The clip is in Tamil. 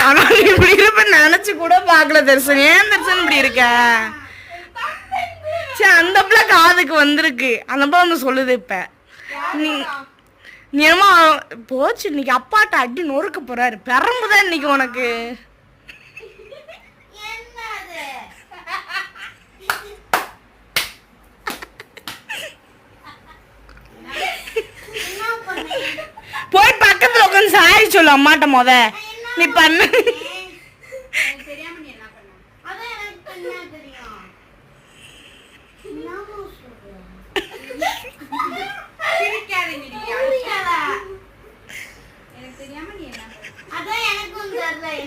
ஆனா இப்படி இருப்ப நினைச்சு கூட பாக்கல தரிசனம். ஏன் தரிசனம் இப்படி இருக்க? சரி, அந்த பிள்ளை காதுக்கு வந்திருக்கு. அந்த பிள்ளை வந்து சொல்லுது இப்ப நீ என்னமா போச்சு இன்னைக்கு அப்பாட்ட அடி நொறுக்க போறாரு. பெரம்புதான் இன்னைக்கு உனக்கு. போய் பக்கத்துல உட்காந்து சாரி சொல்லு அம்மாட்ட மொத. நீ பண்ண